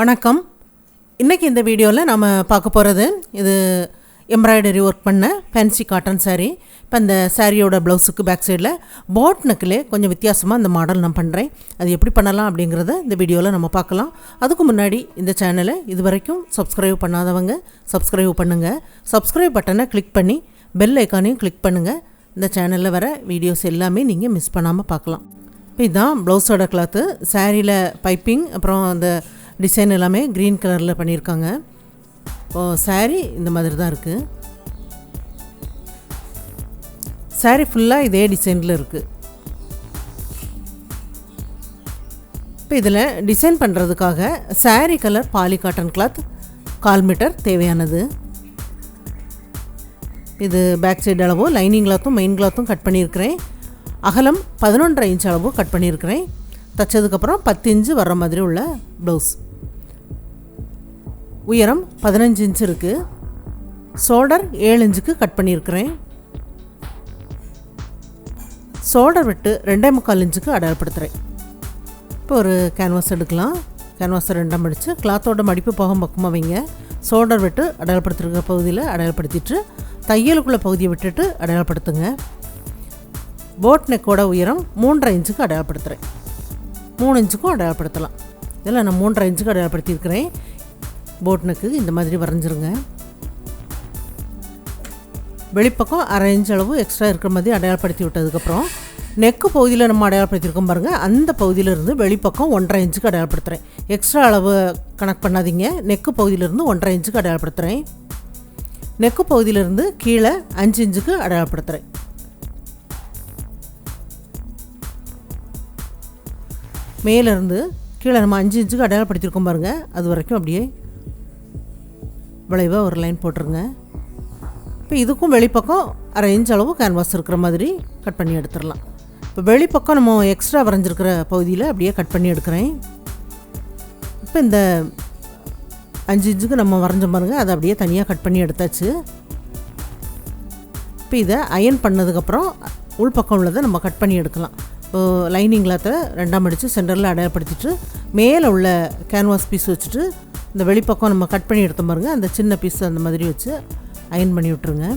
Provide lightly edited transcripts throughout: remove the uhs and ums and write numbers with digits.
வணக்கம். இன்றைக்கி இந்த வீடியோவில் நம்ம பார்க்க போகிறது இது எம்ப்ராய்டரி ஒர்க் பண்ண ஃபேன்சி காட்டன் சாரீ. இப்போ இந்த சாரியோட ப்ளவுஸுக்கு பேக் சைடில் பாட் நெக்கிலே கொஞ்சம் வித்தியாசமாக இந்த மாடல் நான் பண்ணுறேன். அது எப்படி பண்ணலாம் அப்படிங்கிறத இந்த வீடியோவில் நம்ம பார்க்கலாம். அதுக்கு முன்னாடி இந்த சேனலை இது வரைக்கும் சப்ஸ்கிரைப் பண்ணாதவங்க சப்ஸ்கிரைப் பண்ணுங்கள். சப்ஸ்கிரைப் பட்டனை கிளிக் பண்ணி பெல் ஐக்கானையும் கிளிக் பண்ணுங்கள். இந்த சேனலில் வர வீடியோஸ் எல்லாமே நீங்கள் மிஸ் பண்ணாமல் பார்க்கலாம். இப்போ இதுதான் ப்ளவுஸோட கிளாத்து. சாரியில் பைப்பிங் அப்புறம் அந்த டிசைன் எல்லாமே க்ரீன் கலரில் பண்ணியிருக்காங்க. இப்போது சாரீ இந்த மாதிரி தான் இருக்குது. சாரீ ஃபுல்லாக இதே டிசைனில் இருக்குது. இப்போ இதில் டிசைன் பண்ணுறதுக்காக sari colour poly cotton cloth 1/4 metre தேவையானது. இது பேக் சைடு அளவு லைனிங் கிளாத்தும் மெயின் கிளாத்தும் கட் பண்ணியிருக்கிறேன். அகலம் 11.5 இன்ச் அளவு கட் பண்ணியிருக்கிறேன். தைச்சதுக்கப்புறம் 10 இன்ச்சு வர்ற மாதிரி உள்ள ப்ளவுஸ். உயரம் 15 இன்ச் இருக்குது. ஷோல்டர் 7 இன்ச்சுக்கு கட் பண்ணியிருக்கிறேன். ஷோல்டர் விட்டு 2.25 இன்ச்சுக்கு அடையாளப்படுத்துகிறேன். இப்போ ஒரு கேன்வாஸ் எடுக்கலாம். கேன்வாஸை 2 மடித்து கிளாத்தோட மடிப்பு போகும் பக்கமாக வைங்க. ஷோல்டர் விட்டு அடையாளப்படுத்திருக்கிற பகுதியில் அடையாளப்படுத்திட்டு தையலுக்குள்ள பகுதியை விட்டுட்டு அடையாளப்படுத்துங்க. போட் நெக்கோட உயரம் 3.5 இன்ச்சுக்கு அடையாளப்படுத்துகிறேன். 3 இன்ச்சுக்கும் அடையாளப்படுத்தலாம். இதில் நான் 3.5 இன்ச்சுக்கு அடையாளப்படுத்தியிருக்கிறேன். போட் நெக்கு இந்த மாதிரி வரைஞ்சிருங்க. வெளிப்பக்கம் 1/2 இன்ச் அளவு எக்ஸ்ட்ரா இருக்கிற மாதிரி அடையாளப்படுத்தி விட்டதுக்கப்புறம் நெக்கு பகுதியில் நம்ம அடையாளப்படுத்தியிருக்கோம் பாருங்கள். அந்த பகுதியிலேருந்து வெளிப்பக்கம் 1.5 இன்ச்சுக்கு அடையாளப்படுத்துகிறேன். எக்ஸ்ட்ரா அளவு கணக்கு பண்ணாதீங்க. நெக்கு பகுதியிலேருந்து 1.5 இன்ச்சுக்கு அடையாளப்படுத்துகிறேன். நெக்கு பகுதியிலேருந்து கீழே 5 இன்ச்சுக்கு அடையாளப்படுத்துகிறேன். மேலேருந்து கீழே நம்ம 5 இன்ச்சுக்கு அடையாளப்படுத்தியிருக்கோம் பாருங்கள். அது வரைக்கும் அப்படியே வளைவாக ஒரு லைன் போட்டுருங்க. இப்போ இதுக்கும் வெளிப்பக்கம் 1/2 இன்ச் அளவு கேன்வாஸ் இருக்கிற மாதிரி கட் பண்ணி எடுத்துடலாம். இப்போ வெளிப்பக்கம் நம்ம எக்ஸ்ட்ரா வரைஞ்சிருக்கிற பகுதியில் அப்படியே கட் பண்ணி எடுக்கிறேன். இப்போ இந்த 5 இன்ச்சுக்கு நம்ம வரைஞ்ச பாருங்கள். அதை அப்படியே தனியாக கட் பண்ணி எடுத்தாச்சு. இப்போ இதை அயன் பண்ணதுக்கப்புறம் உள்பக்கம் உள்ளதை நம்ம கட் பண்ணி எடுக்கலாம். இப்போது லைனிங் கிளாத்தை 2 மடித்து சென்டரில் அடையாளப்படுத்திட்டு மேலே உள்ள கேன்வாஸ் பீஸ் வச்சுட்டு இந்த வெளிப்பக்கம் நம்ம கட் பண்ணி எடுத்த பாருங்க. அந்த சின்ன பீஸ் அந்த மாதிரி வச்சு அயன் பண்ணி விட்டுருங்க.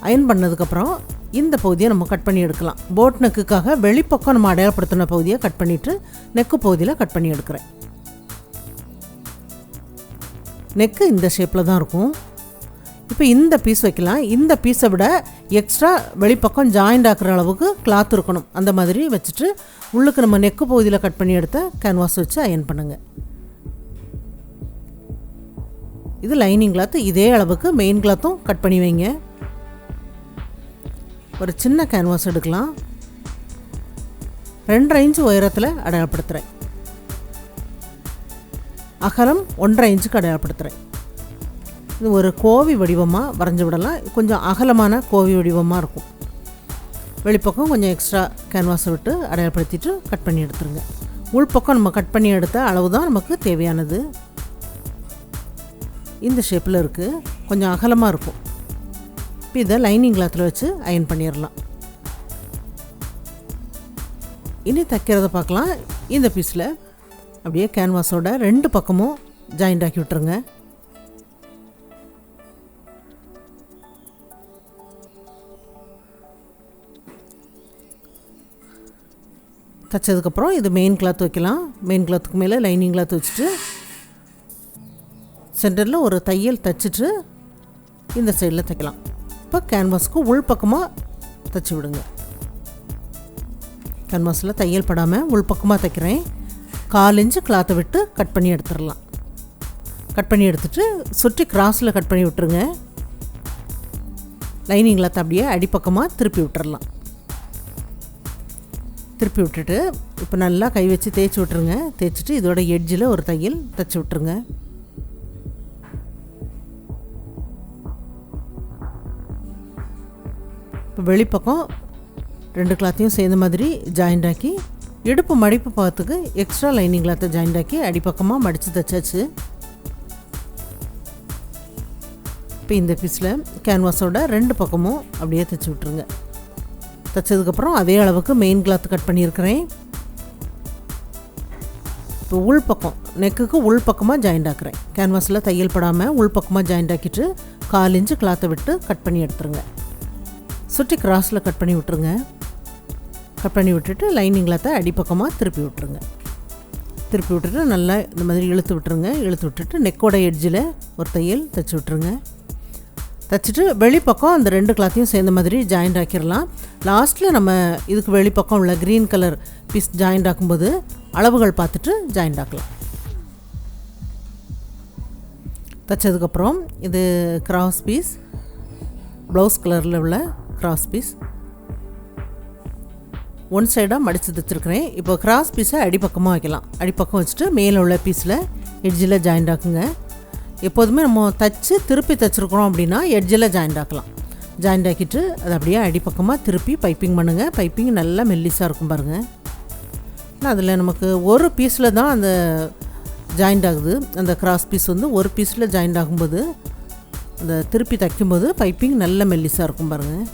அயன் பண்ணதுக்கப்புறம் இந்த பகுதியை நம்ம கட் பண்ணி எடுக்கலாம். போட் நெக்குக்காக வெளிப்பக்கம் நம்ம அடையாளப்படுத்தின பகுதியை கட் பண்ணிவிட்டு நெக்கு பகுதியில் கட் பண்ணி எடுக்கிறேன். நெக்கு இந்த ஷேப்பில் தான் இருக்கும். இப்போ இந்த பீஸ் வைக்கலாம். இந்த பீஸை விட எக்ஸ்ட்ரா வெளிப்பக்கம் ஜாயிண்ட் ஆக்குற அளவுக்கு கிளாத் இருக்கணும். அந்த மாதிரி வச்சுட்டு உள்ளுக்கு நம்ம நெக்கு பகுதியில் கட் பண்ணி எடுத்த கேன்வாஸ் வச்சு அயன் பண்ணுங்கள். இது லைனிங் கிளாத்து. இதே அளவுக்கு மெயின் கிளாத்தும் கட் பண்ணி வைங்க. ஒரு சின்ன கேன்வாஸ் எடுக்கலாம். 2.5 இன்ச்சு உயரத்தில் அடையாளப்படுத்துகிறேன். அகலம் 1.5 இன்ச்சுக்கு அடையாளப்படுத்துகிறேன். இது ஒரு கோவி வடிவமாக வரைஞ்சி விடலாம். கொஞ்சம் அகலமான கோவி வடிவமாக இருக்கும். வெளிப்பக்கம் கொஞ்சம் எக்ஸ்ட்ரா கேன்வாஸை விட்டு அடையாளப்படுத்திட்டு கட் பண்ணி எடுத்துருங்க. உள்பக்கம் நம்ம கட் பண்ணி எடுத்த அளவு தான் நமக்கு தேவையானது. இந்த ஷேப்பில் இருக்குது. கொஞ்சம் அகலமாக இருக்கும். இப்போ இதை லைனிங் கிளாத்தில் வச்சு அயன் பண்ணிடலாம். இனி தைக்கிறத பார்க்கலாம். இந்த பீஸில் அப்படியே கேன்வாஸோட 2 பக்கமும் ஜாயிண்ட் ஆக்கி விட்டுருங்க. தைச்சதுக்கப்புறம் இது மெயின் கிளாத் வைக்கலாம். மெயின் கிளாத்துக்கு மேலே லைனிங் கிளாத் வச்சுட்டு சென்டரில் ஒரு தையல் தைச்சிட்டு இந்த சைடில் தைக்கலாம். இப்போ கேன்வாஸுக்கு உள்பக்கமாக தைச்சி விடுங்க. கேன்வாஸில் தையல் படாமல் உள்பக்கமாக தைக்கிறேன். 1/4 இன்ச்சு கிளாத்தை விட்டு கட் பண்ணி எடுத்துடலாம். கட் பண்ணி எடுத்துகிட்டு சுற்றி கிராஸில் கட் பண்ணி விட்டுருங்க. லைனிங் கிளாத்தை அப்படியே அடிப்பக்கமாக திருப்பி விட்டுறலாம். திருப்பி விட்டுட்டு இப்போ நல்லா கை வச்சு தேய்ச்சி விட்டுருங்க. தேய்ச்சிட்டு இதோட எட்ஜில் ஒரு தையல் தைச்சி விட்டுருங்க. இப்போ வெளிப்பக்கம் 2 கிளாத்தையும் சேர்ந்த மாதிரி ஜாயிண்ட் ஆக்கி இடுப்பு மடிப்பு பார்த்துக்கு எக்ஸ்ட்ரா லைனிங் கிளாத்தை ஜாயிண்ட் ஆக்கி அடிப்பக்கமாக மடித்து தைச்சாச்சு. இப்போ இந்த பீஸில் கேன்வாஸோட 2 பக்கமும் அப்படியே தைச்சி விட்டுருங்க. தைச்சதுக்கப்புறம் அதே அளவுக்கு மெயின் கிளாத் கட் பண்ணியிருக்கிறேன். இப்போ உள் பக்கம் நெக்குக்கு உள் பக்கமாக ஜாயிண்ட் ஆக்குறேன். கேன்வாஸில் தையல் படாமல் உள் பக்கமாக ஜாயிண்ட் ஆக்கிட்டு 1/4 இன்ச்சு கிளாத்தை விட்டு கட் பண்ணி எடுத்துருங்க. சுற்றி கிராஸில் கட் பண்ணி விட்டுருங்க. கட் பண்ணி விட்டுட்டு லைனிங் கிளாத்தை அடிப்பக்கமாக திருப்பி விட்டுருங்க. திருப்பி விட்டுட்டு நல்லா இந்த மாதிரி இழுத்து விட்டுருங்க. இழுத்து விட்டுட்டு நெக்கோட எட்ஜில் ஒரு தையல் தைச்சி விட்டுருங்க. தைச்சிட்டு வெளிப்பக்கம் அந்த 2 கிளாத்தையும் சேர்ந்த மாதிரி ஜாயிண்ட் ஆக்கிடலாம். லாஸ்ட்டில் நம்ம இதுக்கு வெளிப்பக்கம் உள்ள க்ரீன் கலர் பீஸ் ஜாயிண்ட் ஆக்கும்போது அளவுகள் பார்த்துட்டு ஜாயிண்ட் ஆக்கலாம். தைச்சதுக்கப்புறம் இது கிராஸ் பீஸ், ப்ளவுஸ் கலரில் உள்ள கிராஸ் பீஸ் ஒன் சைடாக மடித்து தைச்சிருக்கிறேன். இப்போ கிராஸ் பீஸை அடிப்பக்கமாக வைக்கலாம். அடிப்பக்கம் வச்சுட்டு மேலே உள்ள பீஸில் எட்ஜில் ஜாயிண்ட் ஆக்குங்க. எப்போதுமே நம்ம தைச்சி திருப்பி தைச்சிருக்கிறோம் அப்படின்னா எட்ஜில் ஜாயிண்ட் ஆக்கலாம். ஜாயிண்ட் ஆக்கிட்டு அதை அப்படியே அடிப்பக்கமாக திருப்பி பைப்பிங் பண்ணுங்கள். பைப்பிங் நல்லா மெல்லிஸாக இருக்கும் பாருங்கள். அதில் நமக்கு ஒரு பீஸில் தான் அந்த ஜாயிண்ட் ஆகுது. அந்த கிராஸ் பீஸ் வந்து ஒரு பீஸில் ஜாயிண்ட் ஆகும்போது அந்த திருப்பி தைக்கும்போது பைப்பிங் நல்ல மெல்லிஸாக இருக்கும் பாருங்கள்.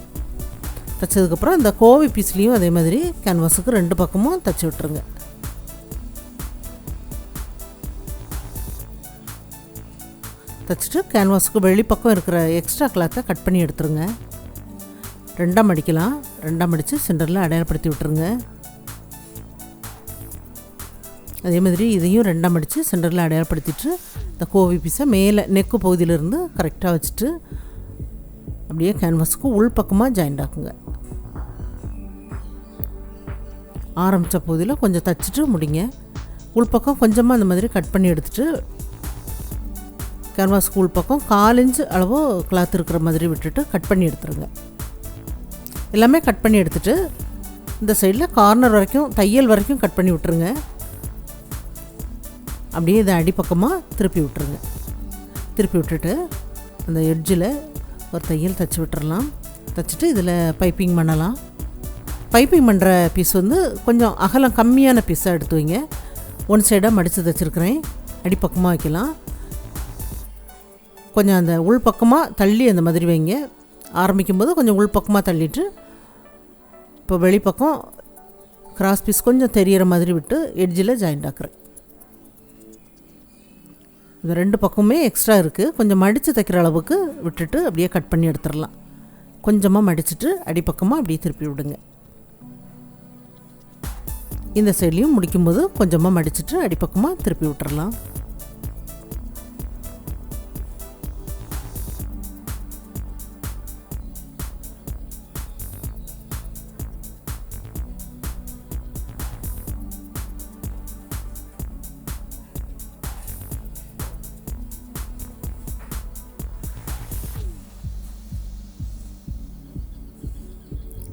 தைச்சதுக்கப்புறம் இந்த கோவி பீஸ்லேயும் அதே மாதிரி கேன்வாஸுக்கு 2 பக்கமும் தைச்சி விட்டுருங்க. தைச்சிட்டு கேன்வாஸுக்கு வெளிப்பக்கம் இருக்கிற எக்ஸ்ட்ரா கிளாத்தை கட் பண்ணி எடுத்துருங்க. 2ஆக மடிக்கலாம். 2ஆக மடித்து சென்டரில் அடையாளப்படுத்தி விட்டுருங்க. அதே மாதிரி இதையும் 2ஆக மடித்து சென்டரில் அடையாளப்படுத்திட்டு இந்த கோவி பீஸை மேலே நெக்கு பகுதியிலேருந்து கரெக்டாக வச்சுட்டு அப்படியே கேன்வாஸுக்கு உள் பக்கமாக ஜாயிண்ட் ஆக்குங்க. ஆரம்பித்த பகுதியில் கொஞ்சம் தைச்சிட்டு முடிங்க. உள்பக்கம் கொஞ்சமாக அந்த மாதிரி கட் பண்ணி எடுத்துகிட்டு கேன்வாஸ்க்கு உள் பக்கம் 1/4 இன்ச்சு அளவு கிளாத் இருக்கிற மாதிரி விட்டுட்டு கட் பண்ணி எடுத்துருங்க. எல்லாமே கட் பண்ணி எடுத்துகிட்டு இந்த சைடில் கார்னர் வரைக்கும் தையல் வரைக்கும் கட் பண்ணி விட்டுருங்க. அப்படியே இதை அடிப்பக்கமாக திருப்பி விட்டுருங்க. திருப்பி விட்டுட்டு அந்த எட்ஜில் ஒரு தையல் தைச்சி விட்டுறலாம். தைச்சிட்டு இதில் பைப்பிங் பண்ணலாம். பைப்பிங் பண்ணுற பீஸ் வந்து கொஞ்சம் அகலம் கம்மியான பீஸாக எடுத்து வைங்க. ஒன் சைடாக மடித்து தைச்சிருக்கிறேன். அடிப்பக்கமாக வைக்கலாம். கொஞ்சம் அந்த உள் பக்கமாக தள்ளி அந்த மாதிரி வைங்க. ஆரம்பிக்கும்போது கொஞ்சம் உள் பக்கமாக தள்ளிட்டு இப்போ வெளிப்பக்கம் கிராஸ் பீஸ் கொஞ்சம் தெரிகிற மாதிரி விட்டு எட்ஜில் ஜாயிண்ட் ஆக்குறேன். இந்த 2 பக்கமுமே எக்ஸ்ட்ரா இருக்குது. கொஞ்சம் மடித்து தைக்கிற அளவுக்கு விட்டுட்டு அப்படியே கட் பண்ணி எடுத்துடலாம். கொஞ்சமாக மடிச்சுட்டு அடிப்பக்கமாக அப்படியே திருப்பி விடுங்க. இந்த சைட்லேயும் முடிக்கும்போது கொஞ்சமாக மடிச்சுட்டு அடிப்பக்கமாக திருப்பி விட்டுறலாம்.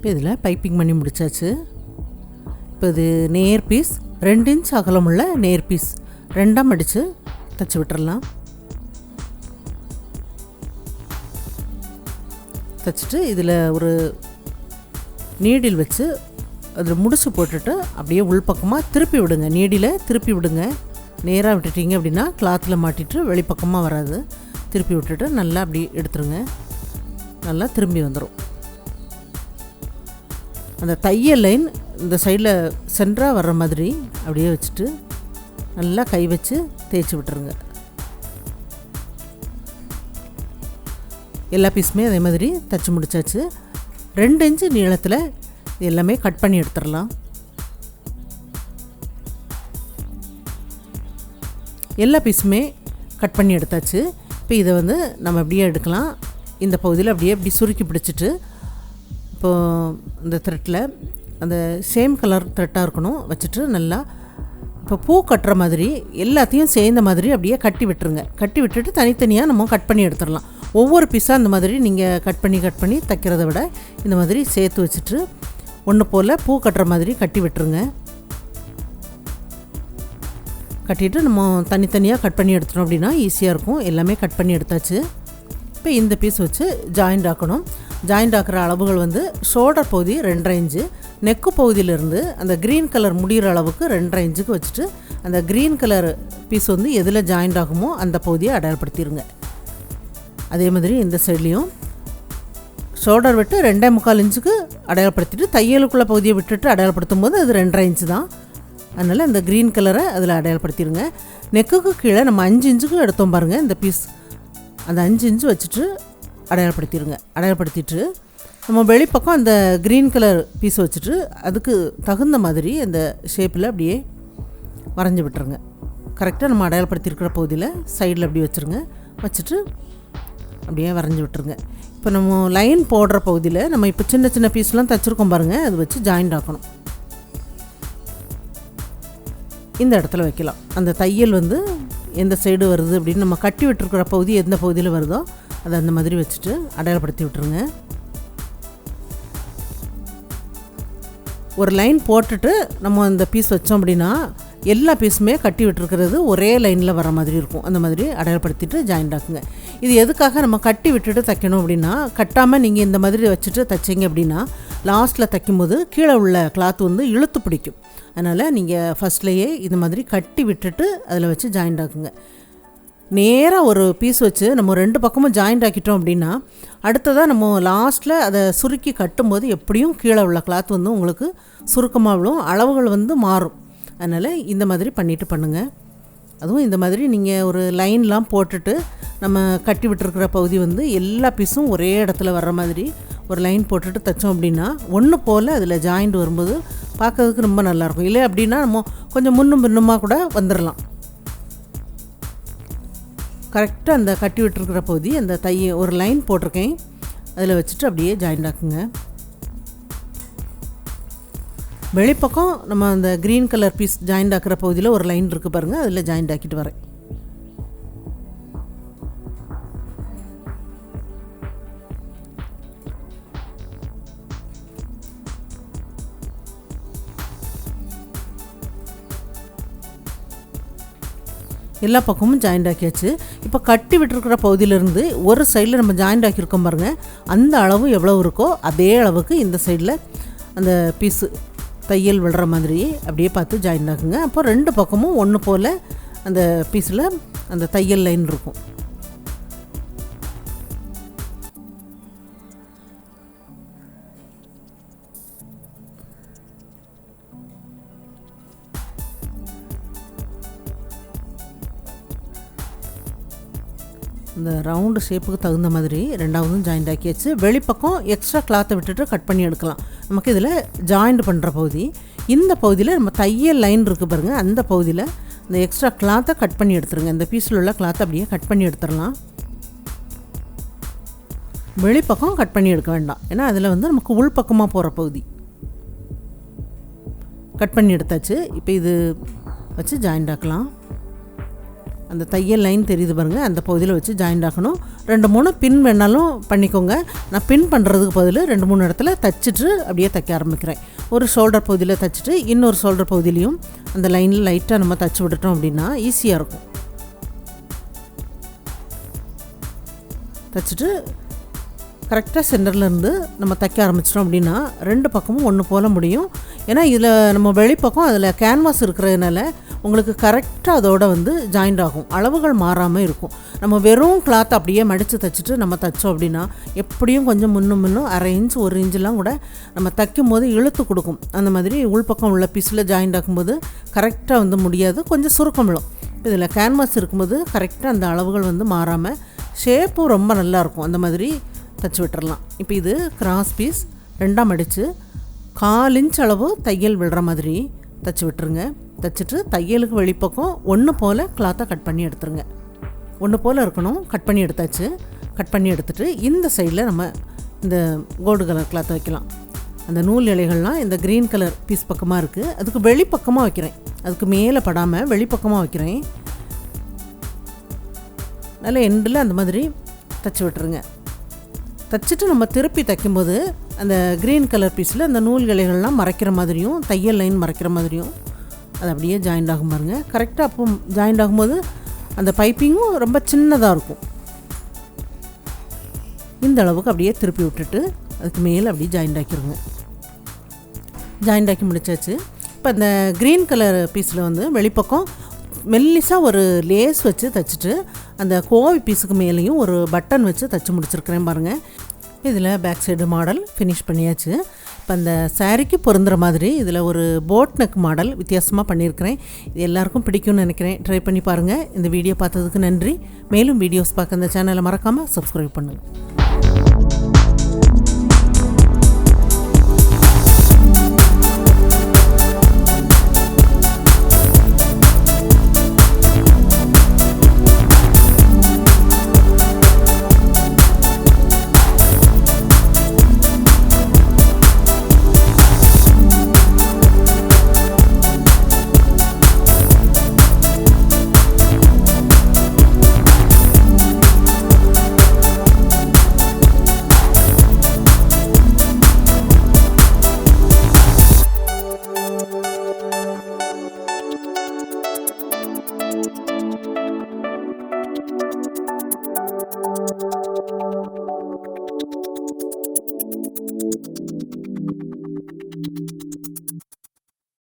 இப்போ இதில் பைப்பிங் பண்ணி முடித்தாச்சு. இப்போ இது நேர் பீஸ் 2 இன்ச் அகலமுள்ள நேர் பீஸ் 2ஆக மடித்து தைச்சி விட்டுறலாம். தைச்சிட்டு இதில் ஒரு நீடில் வச்சு அதில் முடிச்சு போட்டுட்டு அப்படியே உள்பக்கமாக திருப்பி விடுங்க. நீடில் திருப்பி விடுங்க. நேராக விட்டுட்டிங்க அப்படின்னா கிளாத்தில் மாட்டிட்டு வெளிப்பக்கமாக வராது. திருப்பி விட்டுட்டு நல்லா அப்படி எடுத்துருங்க. நல்லா திரும்பி வந்துடும். அந்த தையல் லைன் இந்த சைடில் சென்டராக வர்ற மாதிரி அப்படியே வச்சுட்டு நல்லா கை வச்சு தேய்ச்சி விட்டுருங்க. எல்லா பீஸுமே அதே மாதிரி தைச்சி முடித்தாச்சு. 2 இன்ச்சு நீளத்தில் எல்லாமே கட் பண்ணி எடுத்துடலாம். எல்லா பீஸுமே கட் பண்ணி எடுத்தாச்சு. இப்போ இதை வந்து நம்ம அப்படியே எடுக்கலாம். இந்த பகுதியில் அப்படியே அப்படி சுருக்கி பிடிச்சிட்டு இப்போது இந்த த்ரெட்டில் அந்த சேம் கலர் த்ரெட்டாக இருக்கணும் வச்சுட்டு நல்லா இப்போ பூ கட்டுற மாதிரி எல்லாத்தையும் சேர்ந்த மாதிரி அப்படியே கட்டி விட்டுருங்க. கட்டி விட்டுட்டு தனித்தனியாக நம்ம கட் பண்ணி எடுத்துடலாம். ஒவ்வொரு பீஸாக அந்த மாதிரி நீங்கள் கட் பண்ணி தைக்கிறத விட இந்த மாதிரி சேர்த்து வச்சுட்டு ஒன்று போல் பூ கட்டுற மாதிரி கட்டி விட்டுருங்க. கட்டிட்டு நம்ம தனித்தனியாக கட் பண்ணி எடுத்துட்டோம் அப்படின்னா ஈஸியாக இருக்கும். எல்லாமே கட் பண்ணி எடுத்தாச்சு. இப்போ இந்த பீஸ் வச்சு ஜாயிண்ட் ஆக்கணும். ஜாயிண்ட் ஆக்கிற அளவுகள் வந்து ஷோல்டர் பகுதி 2.5 இன்ச்சு, நெக்கு பகுதியிலேருந்து அந்த க்ரீன் கலர் முடிகிற அளவுக்கு 2.5 இன்ச்சுக்கு வச்சுட்டு அந்த க்ரீன் கலர் பீஸ் வந்து எதில் ஜாயிண்ட் ஆகுமோ அந்த பகுதியை அடையாளப்படுத்திடுங்க. அதே மாதிரி இந்த சைட்லேயும் ஷோல்டர் விட்டு 2.25 இன்ச்சுக்கு அடையாளப்படுத்திட்டு தையலுக்குள்ள பகுதியை விட்டுட்டு அடையாளப்படுத்தும் போது அது 2.5 இன்ச்சு தான். அதனால் இந்த க்ரீன் கலரை அதில் அடையாளப்படுத்திடுங்க. நெக்குக்கு கீழே நம்ம 5 இன்ச்சுக்கு எடுத்தோம் பாருங்கள் இந்த பீஸ், அந்த 5 இன்ச்சு வச்சுட்டு அடையாளப்படுத்திடுங்க. அடையாளப்படுத்திட்டு நம்ம வெளிப்பக்கம் அந்த க்ரீன் கலர் பீஸ் வச்சுட்டு அதுக்கு தகுந்த மாதிரி அந்த ஷேப்பில் அப்படியே வரைஞ்சி விட்டுருங்க. கரெக்டாக நம்ம அடையாளப்படுத்தியிருக்கிற பகுதியில் சைடில் அப்படி வச்சுருங்க. வச்சுட்டு அப்படியே வரைஞ்சி விட்டுருங்க. இப்போ நம்ம லைன் போடுற பகுதியில் நம்ம இப்போ சின்ன சின்ன பீஸ்லாம் தைச்சிருக்கோம் பாருங்கள், அது வச்சு ஜாயிண்ட் ஆக்கணும். இந்த இடத்துல வைக்கலாம். அந்த தையல் வந்து எந்த சைடு வருது அப்படின்னு நம்ம கட்டி விட்டுருக்கிற பகுதி எந்த பகுதியில் வருதோ அதை அந்த மாதிரி வச்சுட்டு அடையாளப்படுத்தி விட்டுருங்க. ஒரு லைன் போட்டுட்டு நம்ம அந்த பீஸ் வச்சோம் அப்படின்னா எல்லா பீஸுமே கட்டி விட்டுருக்கிறது ஒரே லைனில் வர மாதிரி இருக்கும். அந்த மாதிரி அடையாளப்படுத்திட்டு ஜாயிண்ட் ஆக்குங்க. இது எதுக்காக நம்ம கட்டி விட்டுட்டு தைக்கணும் அப்படின்னா, கட்டாமல் நீங்கள் இந்த மாதிரி வச்சுட்டு தைச்சிங்க அப்படின்னா லாஸ்ட்டில் தைக்கும்போது கீழே உள்ள கிளாத் வந்து இழுத்து பிடிக்கும். அதனால் நீங்கள் ஃபஸ்ட்லேயே இது மாதிரி கட்டி விட்டுட்டு அதில் வச்சு ஜாயிண்ட் ஆக்குங்க. நேராக ஒரு பீஸ் வச்சு நம்ம 2 பக்கமும் ஜாயிண்ட் ஆக்கிட்டோம் அப்படின்னா அடுத்ததாக நம்ம லாஸ்ட்டில் அதை சுருக்கி கட்டும்போது எப்படியும் கீழே உள்ள கிளாத் வந்து உங்களுக்கு சுருக்கமாக விழும், அளவுகள் வந்து மாறும். அதனால் இந்த மாதிரி பண்ணிவிட்டு பண்ணுங்கள். அதுவும் இந்த மாதிரி நீங்கள் ஒரு லைன்லாம் போட்டுட்டு நம்ம கட்டி விட்டுருக்கிற பகுதி வந்து எல்லா பீஸும் ஒரே இடத்துல வர்ற மாதிரி ஒரு லைன் போட்டுட்டு தைச்சோம் அப்படின்னா ஒன்று போல் அதில் ஜாயிண்ட் வரும்போது பார்க்கறதுக்கு ரொம்ப நல்லாயிருக்கும். இல்லை அப்படின்னா நம்ம கொஞ்சம் முன்னும் பின்னுமாக கூட வந்துடலாம். கரெக்டாக அந்த கட்டி விட்டுருக்கிற பகுதி அந்த ஒரு லைன் போட்டிருக்கேன், அதில் வச்சுட்டு அப்படியே ஜாயிண்ட் ஆக்குங்க. வெளிப்பக்கம் நம்ம அந்த க்ரீன் கலர் பீஸ் ஜாயிண்ட் ஆக்கிற பகுதியில் ஒரு லைன் இருக்குது பாருங்கள், அதில் ஜாயிண்ட் ஆக்கிட்டு வரேன். எல்லா பக்கமும் ஜாயிண்ட் ஆக்கியாச்சு. இப்போ கட்டி விட்டுருக்கிற பகுதியிலேருந்து ஒரு சைடில் நம்ம ஜாயிண்ட் ஆக்கியிருக்கோம் பாருங்கள், அந்த அளவு எவ்வளோ இருக்கோ அதே அளவுக்கு இந்த சைடில் அந்த பீஸு தையல் விடுற மாதிரி அப்படியே பார்த்து ஜாயிண்ட் ஆக்குங்க. அப்போ 2 பக்கமும் ஒன்று போல் அந்த பீஸில் அந்த தையல் லைன் இருக்கும். இந்த ரவுண்டு ஷேப்புக்கு தகுந்த மாதிரி 2வதும் ஜாயிண்ட் ஆக்கியாச்சு. வெளிப்பக்கம் எக்ஸ்ட்ரா கிளாத்தை விட்டுட்டு கட் பண்ணி எடுக்கலாம். நமக்கு இதில் ஜாயிண்ட் பண்ணுற பகுதி, இந்த பகுதியில் நம்ம தையல் லைன் இருக்குது பாருங்கள், அந்த பகுதியில் இந்த எக்ஸ்ட்ரா கிளாத்தை கட் பண்ணி எடுத்துருங்க. இந்த பீஸில் உள்ள கிளாத்தை அப்படியே கட் பண்ணி எடுத்துடலாம். வெளிப்பக்கம் கட் பண்ணி எடுக்க வேண்டாம், ஏன்னா அதில் வந்து நமக்கு உள்பக்கமாக போகிற பகுதி. கட் பண்ணி எடுத்தாச்சு. இப்போ இது வச்சு ஜாயிண்ட் ஆக்கலாம். அந்த தையல் லைன் தெரியுது பாருங்கள், அந்த பகுதியில் வச்சு ஜாயிண்ட் ஆக்கணும். 2-3 பின் வேணாலும் பண்ணிக்கோங்க. நான் பின் பண்ணுறதுக்கு பதில் 2-3 இடத்துல தைச்சிட்டு அப்படியே தைக்க ஆரம்பிக்கிறேன். ஒரு ஷோல்டர் பகுதியில் தைச்சிட்டு இன்னொரு ஷோல்டர் பகுதியிலையும் அந்த லைனில் லைட்டாக நம்ம தைச்சி விட்டுட்டோம் அப்படின்னா ஈஸியாக இருக்கும். தைச்சிட்டு கரெக்டாக சென்டர்லேருந்து நம்ம தைக்க ஆரம்பிச்சிட்டோம் அப்படின்னா 2 பக்கமும் ஒன்று போல் முடியும். ஏன்னா இதில் நம்ம வெளிப்பக்கம் அதில் கேன்வாஸ் இருக்கிறதுனால உங்களுக்கு கரெக்டாக அதோட வந்து ஜாயிண்ட் ஆகும், அளவுகள் மாறாமல் இருக்கும். நம்ம வெறும் கிளாத் அப்படியே மடித்து தைச்சிட்டு நம்ம தைச்சோம் அப்படின்னா எப்படியும் கொஞ்சம் முன்னும் 1/2 இன்ச் 1 இன்ச்செலாம் கூட நம்ம தைக்கும் போது இழுத்து கொடுக்கும். அந்த மாதிரி உள்பக்கம் உள்ள பீஸில் ஜாயிண்ட் ஆக்கும்போது கரெக்டாக வந்து முடியாது, கொஞ்சம் சுருக்கம் விழும். இதில் கேன்வாஸ் இருக்கும்போது கரெக்டாக அந்த அளவுகள் வந்து மாறாமல் ஷேப்பும் ரொம்ப நல்லாயிருக்கும். அந்த மாதிரி தைச்சி விட்டுறலாம். இப்போ இது கிராஸ் பீஸ் 2ஆக மடித்து 1/4 இன்ச் அளவு தையல் விடுற மாதிரி தைச்சி விட்டுருங்க. தைச்சிட்டு தையலுக்கு வெளிப்பக்கம் ஒன்று போல் கிளாத்தை கட் பண்ணி எடுத்துருங்க. ஒன்று போல் இருக்கணும். கட் பண்ணி எடுத்தாச்சு. கட் பண்ணி எடுத்துகிட்டு இந்த சைடில் நம்ம இந்த கோல்டு கலர் கிளாத்தை வைக்கலாம். அந்த நூல் இலைகள்லாம் இந்த க்ரீன் கலர் பீஸ் பக்கமாக இருக்குது, அதுக்கு வெளிப்பக்கமாக வைக்கிறேன். அதுக்கு மேலே படாமல் வெளிப்பக்கமாக வைக்கிறேன். நல்லா எண்டில் அந்த மாதிரி தைச்சி விட்டுருங்க. தைச்சிட்டு நம்ம திருப்பி தைக்கும்போது அந்த க்ரீன் கலர் பீஸில் அந்த நூல் இலைகள்லாம் மறைக்கிற மாதிரியும் தையல் லைன் மறைக்கிற மாதிரியும் அது அப்படியே ஜாயிண்ட் ஆகும் பாருங்க. கரெக்டாக அப்போ ஜாயிண்ட் ஆகும்போது அந்த பைப்பிங்கும் ரொம்ப சின்னதாக இருக்கும். இந்த அளவுக்கு அப்படியே திருப்பி விட்டுட்டு அதுக்கு மேலே அப்படியே ஜாயிண்ட் ஆக்கிடுங்க. ஜாயிண்ட் ஆக்கி முடிச்சாச்சு. இப்போ இந்த க்ரீன் கலர் பீஸில் வந்து வெளிப்பக்கம் மெல்லிசாக ஒரு லேஸ் வச்சு தைச்சிட்டு அந்த கோவி பீஸுக்கு மேலேயும் ஒரு பட்டன் வச்சு தைச்சி முடிச்சிருக்கிறேன் பாருங்கள். இதில் பேக் சைடு மாடல் ஃபினிஷ் பண்ணியாச்சு. இப்போ அந்த சாரீக்கு பொருந்துகிற மாதிரி இதில் ஒரு போட் நெக் மாடல் வித்தியாசமாக பண்ணியிருக்கிறேன். இது எல்லாருக்கும் பிடிக்கும்னு நினைக்கிறேன். ட்ரை பண்ணி பாருங்கள். இந்த வீடியோ பார்த்ததுக்கு நன்றி. மேலும் வீடியோஸ் பார்க்க இந்த சேனலை மறக்காமல் சப்ஸ்கிரைப் பண்ணுங்கள்.